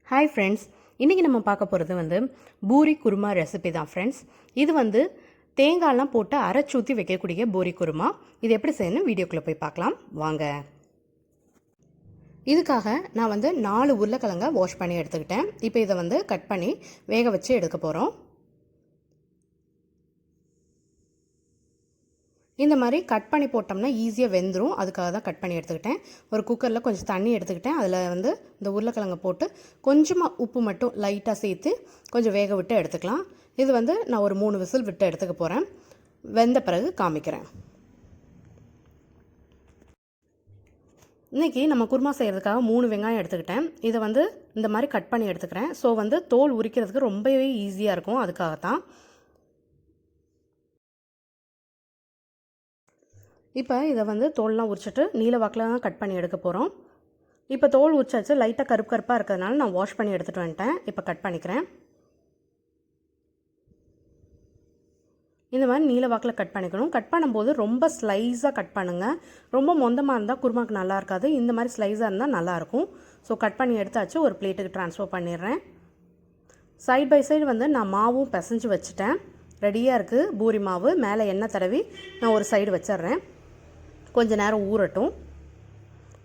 Hi friends, இன்றைக்கி நம்ம பார்க்க போகிறது பூரி குருமா ரெசிபி தான் ஃப்ரெண்ட்ஸ். இது தேங்காயெலாம் போட்டு அரைச்சூற்றி வைக்கக்கூடிய பூரி குருமா. இது எப்படி செய்யணும் வீடியோக்குள்ளே போய் பார்க்கலாம் வாங்க. இதுக்காக நான் 4 உருளைக்கிழங்கை வாஷ் பண்ணி எடுத்துக்கிட்டேன். இப்போ இதை கட் பண்ணி வேக வச்சு எடுக்க போகிறோம். இந்த மாதிரி கட் பண்ணி போட்டோம்னா ஈஸியாக வெந்துடும். அதுக்காக தான் கட் பண்ணி எடுத்துக்கிட்டேன். ஒரு குக்கரில் கொஞ்சம் தண்ணி எடுத்துக்கிட்டேன். அதில் இந்த உருளைக்கிழங்கை போட்டு கொஞ்சமாக உப்பு மட்டும் லைட்டாக சேர்த்து கொஞ்சம் வேக விட்டு எடுத்துக்கலாம். இது நான் ஒரு 3 விசில் விட்டு எடுத்துக்க போகிறேன். வெந்த பிறகு காமிக்கிறேன். இன்றைக்கி நம்ம குருமா செய்கிறதுக்காக 3 வெங்காயம் எடுத்துக்கிட்டேன். இதை இந்த மாதிரி கட் பண்ணி எடுத்துக்கிறேன். ஸோ தோல் உரிக்கிறதுக்கு ரொம்பவே ஈஸியாக இருக்கும். அதுக்காகத்தான். இப்போ இதை தோல்லாம் உரிச்சிட்டு நீல வாக்கில் தான் கட் பண்ணி எடுக்க போகிறோம். இப்போ தோல் உரிச்சாச்சு. லைட்டாக கருப்பு கருப்பாக இருக்கிறதுனால நான் வாஷ் பண்ணி எடுத்துகிட்டு வந்துட்டேன். இப்போ கட் பண்ணிக்கிறேன். இந்த மாதிரி நீல வாக்கில் கட் பண்ணிக்கணும். கட் பண்ணும்போது ரொம்ப ஸ்லைஸாக கட் பண்ணுங்கள். ரொம்ப மொந்தமாக இருந்தால் குருமாக்கு நல்லா இருக்காது. இந்த மாதிரி ஸ்லைஸாக இருந்தால் நல்லாயிருக்கும். ஸோ கட் பண்ணி எடுத்தாச்சு. ஒரு பிளேட்டுக்கு ட்ரான்ஸ்ஃபர் பண்ணிடுறேன். சைட் பை சைடு நான் மாவும் பிசைஞ்சு வச்சுட்டேன். ரெடியாக இருக்குது பூரி மாவு. மேலே எண்ணெய் தடவி நான் ஒரு சைடு வச்சிட்றேன். கொஞ்சம் நேரம் ஊறட்டும்.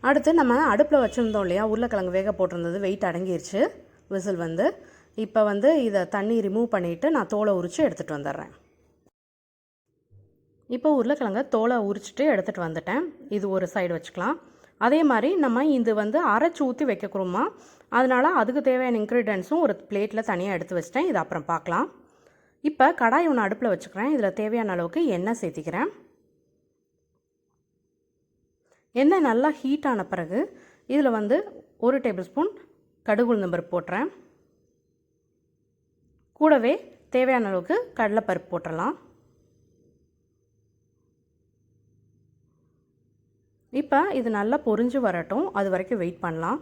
அடுத்து நம்ம அடுப்பில் வச்சுருந்தோம் இல்லையா, உருளைக்கிழங்கு வேக போட்டிருந்தது வெயிட் அடங்கிருச்சு. விசில் இப்போ இதை தண்ணி ரிமூவ் பண்ணிவிட்டு நான் தோலை உரித்து எடுத்துகிட்டு வந்துடுறேன். இப்போ உருளைக்கிழங்கை தோலை உரிச்சிட்டு எடுத்துகிட்டு வந்துட்டேன். இது ஒரு சைடு வச்சுக்கலாம். அதே மாதிரி நம்ம இது அரைச்சி ஊற்றி வைக்கக்கூறுமா, அதனால் அதுக்கு தேவையான இன்க்ரீடியன்ஸும் ஒரு பிளேட்டில் தனியாக எடுத்து வச்சிட்டேன். இது அப்புறம் பார்க்கலாம். இப்போ கடாய் ஒன்று அடுப்பில் வச்சுக்கிறேன். இதில் தேவையான அளவுக்கு எண்ணெய் சேர்த்திக்கிறேன். எண்ணெய் நல்லா ஹீட் ஆன பிறகு இதில் 1 டேபிள் ஸ்பூன் கடுகு உளுந்தம் பருப்பு போட்டுறேன். கூடவே தேவையான அளவுக்கு கடலைப்பருப்பு போட்டுடலாம். இப்போ இது நல்லா பொரிஞ்சு வரட்டும். அது வரைக்கும் வெயிட் பண்ணலாம்.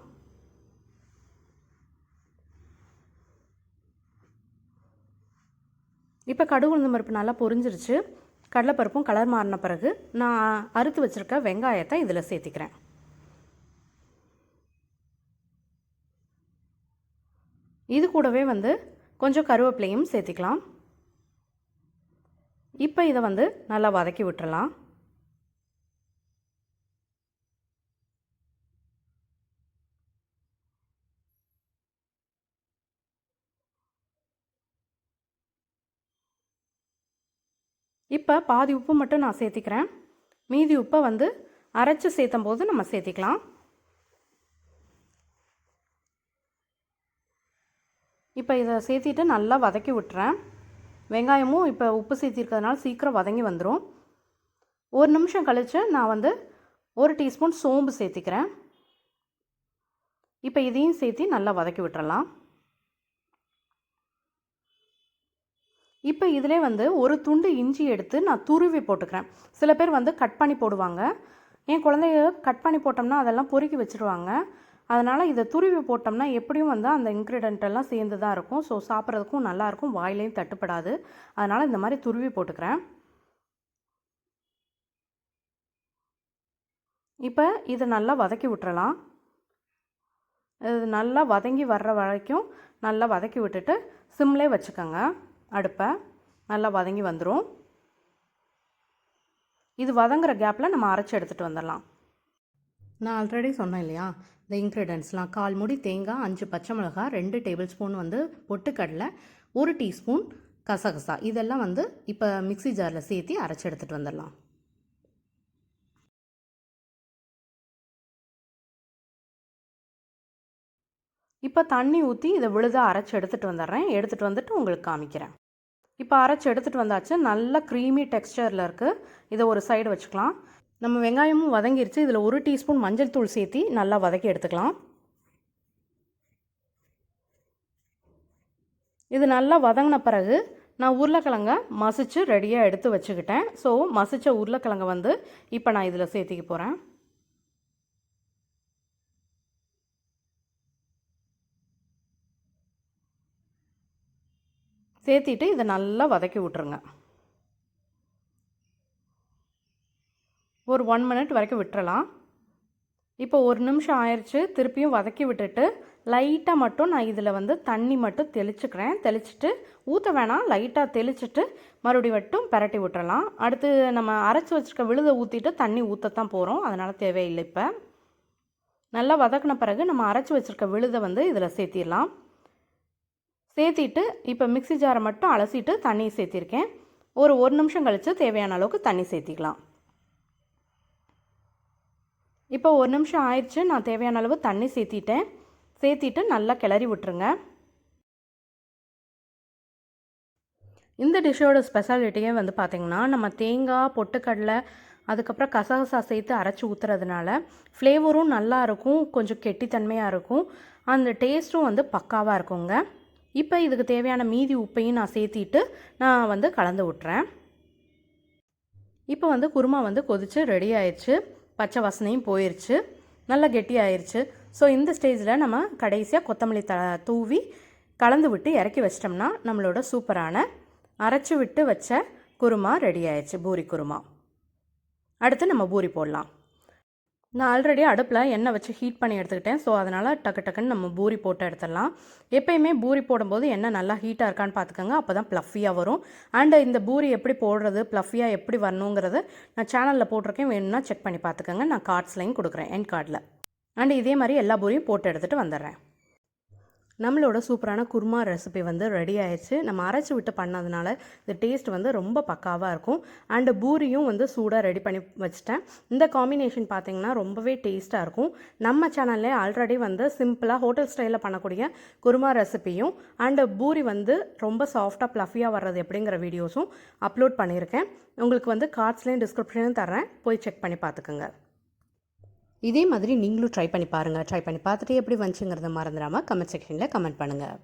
இப்போ கடுகு உளுந்தம் பருப்பு நல்லா பொரிஞ்சிருச்சு. கடலைப்பருப்பும் கலர் மாறின பிறகு நான் அறுத்து வச்சுருக்க வெங்காயத்தை இதில் சேர்த்திக்கிறேன். இது கூடவே கொஞ்சம் கருவேப்பிலையும் சேர்த்திக்கலாம். இப்போ இதை நல்லா வதக்கி விட்டுறலாம். இப்போ பாதி உப்பு மட்டும் நான் சேர்த்திக்கிறேன். மீதி உப்பை அரைச்சி சேர்த்தும் போது நம்ம சேர்த்திக்கலாம். இப்போ இதை சேர்த்திட்டு நல்லா வதக்கி விட்டுறேன். வெங்காயமும் இப்போ உப்பு சேர்த்திருக்கிறதுனால சீக்கிரம் வதங்கி வந்துடும். 1 நிமிஷம் கழித்து நான் 1 டீஸ்பூன் சோம்பு சேர்த்திக்கிறேன். இப்போ இதையும் சேர்த்தி நல்லா வதக்கி விட்டுறலாம். இப்போ இதிலே ஒரு துண்டு இஞ்சி எடுத்து நான் துருவி போட்டுக்கிறேன். சில பேர் கட் பண்ணி போடுவாங்க. என் குழந்தைய கட் பண்ணி போட்டோம்னா அதெல்லாம் பொறுக்கி வச்சுருவாங்க. அதனால் இதை துருவி போட்டோம்னா எப்படியும் அந்த இன்க்ரீடியன்ட் எல்லாம் சேர்ந்து தான் இருக்கும். ஸோ சாப்பிட்றதுக்கும் நல்லாயிருக்கும், வாயிலையும் தட்டுப்படாது. அதனால் இந்த மாதிரி துருவி போட்டுக்கிறேன். இப்போ இதை நல்லா வதக்கி விட்டுறலாம். இது நல்லா வதங்கி வர்ற வரைக்கும் நல்லா வதக்கி விட்டுட்டு சிம்லே வச்சுக்கோங்க. அடுப்பை நல்லா வதங்கி வந்துடும். இது வதங்குற கேப்பில் நம்ம அரைச்சி எடுத்துகிட்டு வந்துடலாம். நான் ஆல்ரெடி சொன்னேன் இல்லையா, இந்த இன்க்ரீடியன்ட்ஸ்லாம் 1/4 மூடி தேங்காய், 5 பச்சை மிளகாய், 2 டேபிள் ஸ்பூன் பொட்டுக்கடலை, 1 டீஸ்பூன் கசகசா, இதெல்லாம் இப்போ மிக்ஸி ஜாரில் சேர்த்து அரைச்சி எடுத்துகிட்டு வந்துடலாம். இப்போ தண்ணி ஊற்றி இதை விழுதாக அரைச்சி எடுத்துகிட்டு வந்துடுறேன். எடுத்துகிட்டு வந்துட்டு உங்களுக்கு காமிக்கிறேன். இப்போ அரைச்சி எடுத்துகிட்டு வந்தாச்சு. நல்லா க்ரீமி டெக்ஸ்டரில் இருக்குது. இதை ஒரு சைடு வச்சுக்கலாம். நம்ம வெங்காயமும் வதங்கிருச்சு. இதில் 1 டீஸ்பூன் மஞ்சள் தூள் சேர்த்தி நல்லா வதக்கி எடுத்துக்கலாம். இது நல்லா வதங்கின பிறகு நான் உருளைக்கிழங்கை மசிச்சு ரெடியாக எடுத்து வச்சுக்கிட்டேன். ஸோ மசித்த உருளைக்கிழங்கை இப்போ நான் இதில் சேர்த்திக்க போகிறேன். சேர்த்திட்டு இதை நல்லா வதக்கி விட்டுருங்க. ஒரு 1 மினிட் வரைக்கும் விட்டுறலாம். இப்போ 1 நிமிஷம் ஆயிடுச்சு. திருப்பியும் வதக்கி விட்டுட்டு லைட்டாக மட்டும் நான் இதில் வந்து தண்ணி மட்டும் தெளிச்சுக்கிறேன். தெளிச்சுட்டு ஊற்ற வேணாம், லைட்டாக தெளிச்சுட்டு மறுபடியும் மட்டும் பரட்டி விட்டுறலாம். அடுத்து நம்ம அரைச்சி வச்சுருக்க விழுதை ஊற்றிட்டு தண்ணி ஊற்றத்தான் போகிறோம், அதனால் தேவையில்லை. இப்போ நல்லா வதக்கின பிறகு நம்ம அரைச்சி வச்சுருக்க விழுதை வந்து இதில் சேர்த்திடலாம். சேர்த்திட்டு இப்போ மிக்ஸி ஜாரை மட்டும் அலசிட்டு தண்ணி சேர்த்திருக்கேன். ஒரு 1 நிமிஷம் கழித்து தேவையான அளவுக்கு தண்ணி சேர்த்திக்கலாம். இப்போ 1 நிமிஷம் ஆயிடுச்சு. நான் தேவையான அளவு தண்ணி சேர்த்திட்டேன். சேர்த்திட்டு நல்லா கிளறி விட்டுருங்க. இந்த டிஷ்ஷோட ஸ்பெஷாலிட்டியே வந்து பார்த்திங்கன்னா, நம்ம தேங்காய், பொட்டுக்கடலை, அதுக்கப்புறம் கசகசா சேர்த்து அரைச்சி ஊற்றுறதுனால ஃப்ளேவரும் நல்லா இருக்கும், கொஞ்சம் கெட்டித்தன்மையாக இருக்கும், அந்த டேஸ்ட்டும் வந்து பக்காவாக இருக்குங்க. இப்போ இதுக்கு தேவையான மீதி உப்பையும் நான் சேர்த்திட்டு நான் வந்து கலந்து விட்டுறேன். இப்போ வந்து குருமா வந்து கொதித்து ரெடி ஆயிடுச்சு. பச்சை வாசனையும் போயிடுச்சு, நல்லா கெட்டி ஆயிடுச்சு. ஸோ இந்த ஸ்டேஜில் நம்ம கடைசியாக கொத்தமல்லி தூவி கலந்து விட்டு இறக்கி வச்சிட்டோம்னா நம்மளோட சூப்பரான அரைச்சி விட்டு வச்ச குருமா ரெடி ஆயிடுச்சு, பூரி குருமா. அடுத்து நம்ம பூரி போடலாம். நான் ஆல்ரெடி அடுப்பில் எண்ணெய் வச்சு ஹீட் பண்ணி எடுத்துக்கிட்டேன். ஸோ அதனால் டக்குன்னு நம்ம பூரி போட்டு எடுத்துடலாம். எப்போயுமே பூரி போடும்போது எண்ணெய் நல்லா ஹீட்டாக இருக்கான்னு பார்த்துக்கோங்க, அப்போ தான் ப்ளஃபியாக வரும். அண்டு இந்த பூரி எப்படி போடுறது, ப்ளஃபியாக எப்படி வரணுங்கிறது நான் சேனலில் போட்டிருக்கேன், வேணும்னா செக் பண்ணி பார்த்துக்கோங்க. நான் கார்ட்ஸ்லையும் கொடுக்குறேன், என் கார்டில். அண்டு இதே மாதிரி எல்லா பூரியும் போட்டு எடுத்துகிட்டு வந்துடுறேன். நம்மளோட சூப்பரான குருமா ரெசிபி வந்து ரெடி ஆயிடுச்சு. நம்ம அரைச்சி விட்டு பண்ணதுனால இந்த டேஸ்ட் வந்து ரொம்ப பக்காவாக இருக்கும். அண்டு பூரியும் வந்து சூடாக ரெடி பண்ணி வச்சுட்டேன். இந்த காம்பினேஷன் பார்த்திங்கன்னா ரொம்பவே டேஸ்ட்டாக இருக்கும். நம்ம சேனல்லே ஆல்ரெடி வந்து சிம்பிளாக ஹோட்டல் ஸ்டைலில் பண்ணக்கூடிய குருமா ரெசிபியும் அண்டு பூரி வந்து ரொம்ப சாஃப்டாக ப்ளஃபியாக வர்றது எப்படிங்கிற வீடியோஸும் அப்லோட் பண்ணியிருக்கேன். உங்களுக்கு வந்து கார்ட்ஸ்லேயும் டிஸ்கிரிப்ஷன்லையும் தரேன், போய் செக் பண்ணி பார்த்துக்கோங்க. இதே மாதிரி நீங்களும் ட்ரை பண்ணி பாருங்கள். ட்ரை பண்ணி பார்த்துட்டு எப்படி வந்துச்சுங்கிறத மறந்துடாமல் கமெண்ட் செக்ஷனில் கமெண்ட் பண்ணுங்கள்.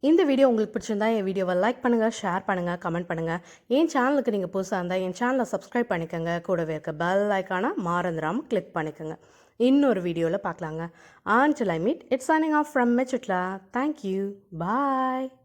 இந்த வீடியோ உங்களுக்கு பிடிச்சிருந்தா என் வீடியோவை லைக் பண்ணுங்கள், ஷேர் பண்ணுங்கள், கமெண்ட் பண்ணுங்கள். என் சேனலுக்கு நீங்கள் புதுசாக இருந்தால் என் சேனலை சப்ஸ்கிரைப் பண்ணிக்கோங்க. கூடவே இருக்க பெல் ஐக்கானை மறந்துடாமல் கிளிக் பண்ணிக்கோங்க. இன்னொரு வீடியோவில் பார்க்கலாங்க. Until I meet, it's signing off from Mechutla. Thank you. Bye.